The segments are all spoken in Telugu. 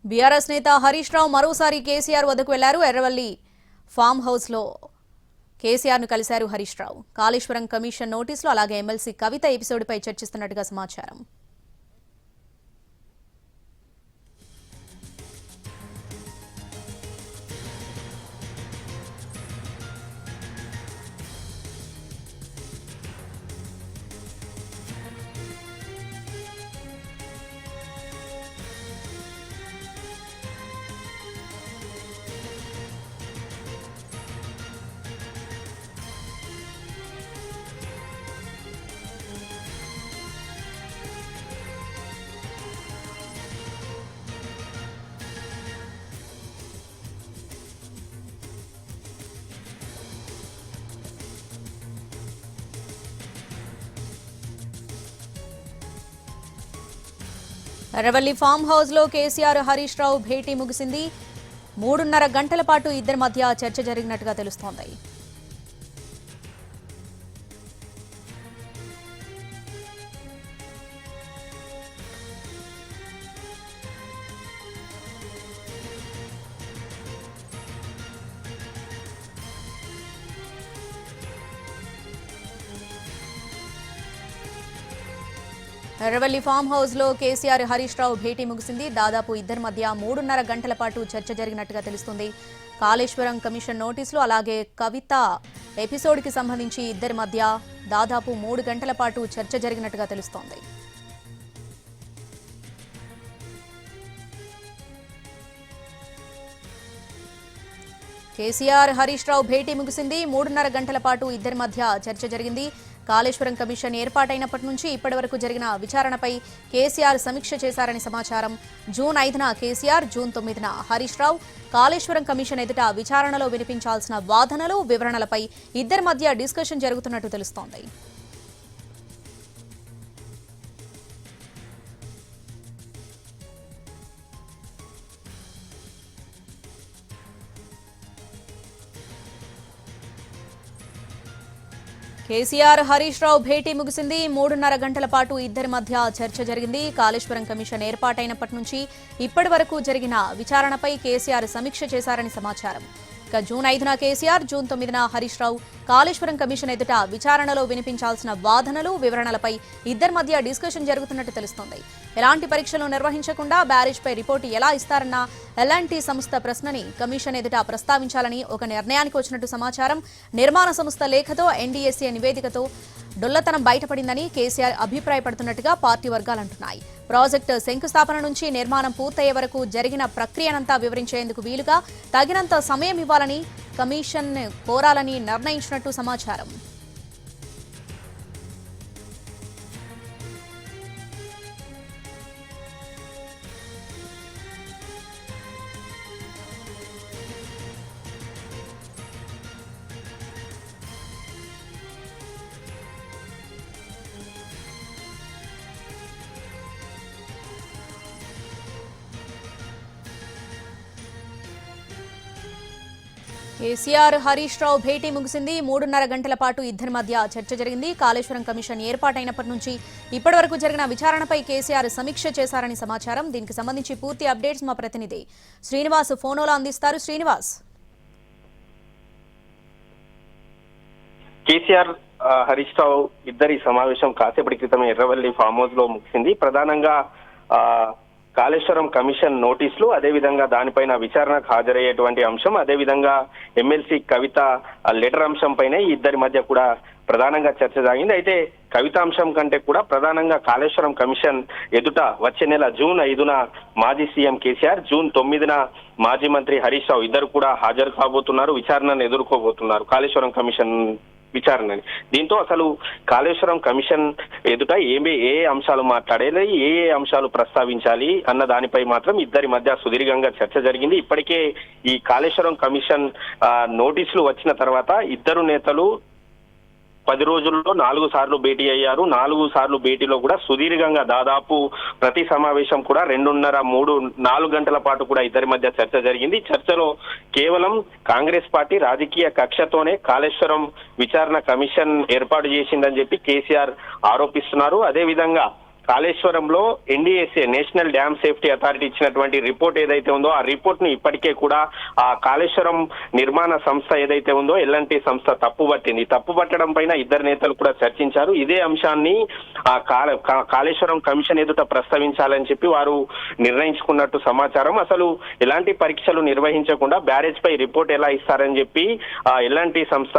బీఆర్ఎస్ నేత హరీష్ రావు మరోసారి కేసీఆర్ వద్దకు వెళ్లారు. ఎర్రవల్లి ఫామ్ హౌస్ లో కేసీఆర్ ను కలిశారు హరీష్ రావు. కాళేశ్వరం కమిషన్ నోటీసులు అలాగే ఎమ్మెల్సీ కవిత ఎపిసోడ్ పై చర్చిస్తున్నట్టుగా సమాచారం. ఎర్రవల్లి ఫామ్ హౌస్ లో కేసీఆర్ హరీష్ రావు భేటీ ముగిసింది. 3.5 గంటల పాటు ఇద్దరి మధ్య చర్చ జరిగినట్టుగా తెలుస్తోంది. ఎర్రవల్లి ఫామ్ హౌస్ లో కేసీఆర్ హరీష్ రావు భేటీ ముగిసింది. దాదాపు ఇద్దరి మధ్య 3.5 గంటల పాటు చర్చ జరిగినట్టుగా తెలుస్తుంది. కాళేశ్వరం కమిషన్ నోటీసులు అలాగే కవిత ఎపిసోడ్ కి సంబంధించి ఇద్దరి మధ్య దాదాపు 3 గంటల పాటు చర్చ జరిగినట్టుగా తెలుస్తోంది. కేసీఆర్ హరీష్ రావు భేటీ ముగిసింది. 3.5 గంటల పాటు ఇద్దరి మధ్య చర్చ జరిగింది. కాళేశ్వరం కమిషన్ ఏర్పాటైనప్పటి నుంచి ఇప్పటి వరకు జరిగిన విచారణపై కేసీఆర్ సమీక్ష చేశారని సమాచారం. June 5న KCR, June 9న Harish Rao Kaleshwaram commission ఎదుట విచారణలో వినిపించాల్సిన వాదనలు, వివరణలపై ఇద్దరి మధ్య డిస్కషన్ జరుగుతున్నట్టు తెలుస్తోంది. కేసీఆర్ హరీష్ రావు భేటీ ముగిసింది. 3.5 గంటల పాటు ఇద్దరి మధ్య చర్చ జరిగింది. కాళేశ్వరం కమిషన్ ఏర్పాటైనప్పటి నుంచి ఇప్పటి వరకు జరిగిన విచారణపై కేసీఆర్ సమీక్ష చేశారని సమాచారం. ఇక June 5న KCR, June 9న Harish Rao Kaleshwaram commission ఎదుట విచారణలో వినిపించాల్సిన వాదనలు, వివరణలపై ఇద్దరి మధ్య డిస్కషన్ జరుగుతున్నట్టు తెలుస్తోంది. ఎలాంటి పరీక్షలు నిర్వహించకుండా బ్యారేజ్పై రిపోర్టు ఎలా ఇస్తారన్న ఎల్ఎన్టీ సంస్థ ప్రశ్నని కమిషన్ ఎదుట ప్రస్తావించాలని ఒక నిర్ణయానికి వచ్చినట్టు సమాచారం. నిర్మాణ సంస్థ లేఖతో, ఎన్డీఎస్ఏ నివేదికతో డొల్లతనం బయటపడిందని కేసీఆర్ అభిప్రాయపడుతున్నట్టుగా పార్టీ వర్గాలు అంటున్నాయి. ప్రాజెక్టు శంకుస్థాపన నుంచి నిర్మాణం పూర్తయ్యే వరకు జరిగిన ప్రక్రియనంతా వివరించేందుకు వీలుగా తగినంత సమయం ఇవ్వాలని కమిషన్ కోరాలని నిర్ణయించినట్టు సమాచారం. కేసీఆర్ హరీష్ రావు భేటీ ముగిసింది. 3.5 గంటల పాటు ఇద్దరి మధ్య చర్చ జరిగింది. కాళేశ్వరం కమిషన్ ఏర్పాటైనప్పటి నుంచి ఇప్పటి వరకు జరిగిన విచారణపై కేసీఆర్ సమీక్ష చేశారని సమాచారం. దీనికి సంబంధించి పూర్తి అప్డేట్స్ మా ప్రతినిధి శ్రీనివాస్ ఫోన్లో అందిస్తారు. శ్రీనివాస్, కేసీఆర్ హరీష్ రావు ఇద్దరి సమావేశం కాసేపటి క్రితం ఎర్రవల్లి ఫామ్ హౌస్ లో ముగిసింది. ప్రధానంగా కాళేశ్వరం కమిషన్ నోటీసులు, అదేవిధంగా దానిపైన విచారణకు హాజరయ్యేటువంటి అంశం, అదేవిధంగా ఎమ్మెల్సీ కవిత లెటర్ అంశంపైనే ఇద్దరి మధ్య కూడా ప్రధానంగా చర్చ సాగింది. అయితే కవిత అంశం కంటే కూడా ప్రధానంగా కాళేశ్వరం కమిషన్ ఎదుట వచ్చే నెల జూన్ 5న మాజీ సీఎం కేసీఆర్, జూన్ 9న మాజీ మంత్రి హరీష్ రావు ఇద్దరు కూడా హాజరు కాబోతున్నారు, విచారణను ఎదుర్కోబోతున్నారు కాళేశ్వరం కమిషన్ విచారణని. దీంతో అసలు కాళేశ్వరం కమిషన్ ఎదుట ఏ అంశాలు మాట్లాడాలి, ఏ అంశాలు ప్రస్తావించాలి అన్న దానిపై మాత్రం ఇద్దరి మధ్య సుదీర్ఘంగా చర్చ జరిగింది. ఇప్పటికే ఈ కాళేశ్వరం కమిషన్ నోటీసులు వచ్చిన తర్వాత ఇద్దరు నేతలు 10 రోజుల్లో 4 సార్లు భేటీ అయ్యారు. 4 సార్లు భేటీలో కూడా సుదీర్ఘంగా దాదాపు ప్రతి సమావేశం కూడా 2.5-4 గంటల పాటు కూడా ఇద్దరి మధ్య చర్చ జరిగింది. చర్చలో కేవలం కాంగ్రెస్ పార్టీ రాజకీయ కక్షతోనే కాళేశ్వరం విచారణ కమిషన్ ఏర్పాటు చేసిందని చెప్పి కేసీఆర్ ఆరోపిస్తున్నారు. అదేవిధంగా కాళేశ్వరంలో NDSA national dam safety authority ఇచ్చినటువంటి రిపోర్ట్ ఏదైతే ఉందో ఆ రిపోర్ట్ ను ఇప్పటికే కూడా ఆ కాళేశ్వరం నిర్మాణ సంస్థ ఏదైతే ఉందో ఎల్ఎన్టీ సంస్థ తప్పుపట్టింది. తప్పుపట్టడం పైన ఇద్దరు నేతలు కూడా చర్చించారు. ఇదే అంశాన్ని ఆ కాళేశ్వరం కమిషన్ ఎదుట ప్రస్తావించాలని చెప్పి వారు నిర్ణయించుకున్నట్టు సమాచారం. అసలు ఎలాంటి పరీక్షలు నిర్వహించకుండా బ్యారేజ్ పై రిపోర్ట్ ఎలా ఇస్తారని చెప్పి ఎల్ఎన్టీ సంస్థ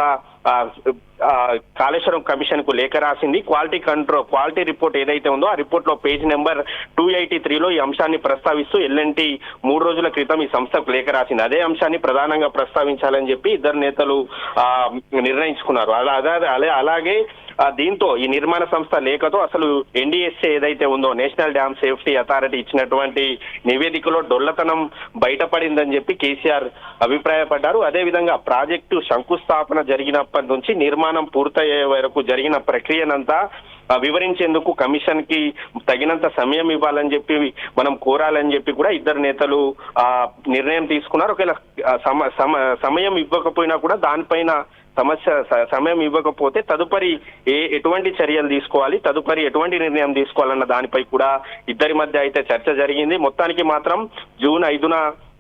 కాళేశ్వరం కమిషన్ కు లేఖ రాసింది. క్వాలిటీ రిపోర్ట్ ఏదైతే ఉందో ఆ రిపోర్ట్ లో పేజ్ నెంబర్ 283లో ఈ అంశాన్ని ప్రస్తావిస్తూ ఎల్ఎన్టీ 3 రోజుల క్రితం ఈ సంస్థకు లేఖ రాసింది. అదే అంశాన్ని ప్రధానంగా ప్రస్తావించాలని చెప్పి ఇద్దరు నేతలు నిర్ణయించుకున్నారు. అలాగే దీంతో ఈ నిర్మాణ సంస్థ లేఖతో అసలు ఎన్డీఎస్ఏ ఏదైతే ఉందో నేషనల్ డ్యామ్ సేఫ్టీ అథారిటీ ఇచ్చినటువంటి నివేదికలో డొల్లతనం బయటపడిందని చెప్పి కేసీఆర్ అభిప్రాయపడ్డారు. అదేవిధంగా ప్రాజెక్టు శంకుస్థాపన జరిగినప్పటి నుంచి నిర్మాణం పూర్తయ్యే వరకు జరిగిన ప్రక్రియనంతా వివరించేందుకు కమిషన్ కి తగినంత సమయం ఇవ్వాలని చెప్పి మనం కోరాలని చెప్పి కూడా ఇద్దరు నేతలు నిర్ణయం తీసుకున్నారు. ఒకవేళ సమయం ఇవ్వకపోయినా కూడా దానిపైన సమయం ఇవ్వకపోతే తదుపరి ఎటువంటి చర్యలు తీసుకోవాలి, తదుపరి ఎటువంటి నిర్ణయం తీసుకోవాలన్న దానిపై కూడా ఇద్దరి మధ్య అయితే చర్చ జరిగింది. మొత్తానికి మాత్రం జూన్ 5న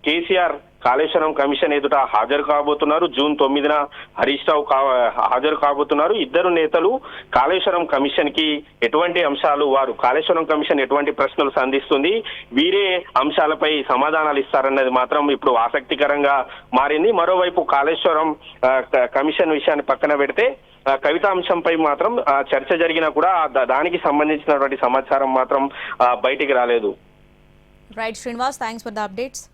కేసీఆర్ కాళేశ్వరం కమిషన్ ఎదుట హాజరు కాబోతున్నారు. జూన్ 9న హరీష్ రావు హాజరు కాబోతున్నారు. ఇద్దరు నేతలు కాళేశ్వరం కమిషన్ కి ఎటువంటి అంశాలు కాళేశ్వరం కమిషన్ ఎటువంటి ప్రశ్నలు సంధిస్తుంది, వీరే అంశాలపై సమాధానాలు ఇస్తారన్నది మాత్రం ఇప్పుడు ఆసక్తికరంగా మారింది. మరోవైపు కాళేశ్వరం కమిషన్ విషయాన్ని పక్కన పెడితే కవిత అంశంపై మాత్రం చర్చ జరిగినా కూడా దానికి సంబంధించినటువంటి సమాచారం మాత్రం బయటికి రాలేదు. Right Srinivas, thanks for the updates.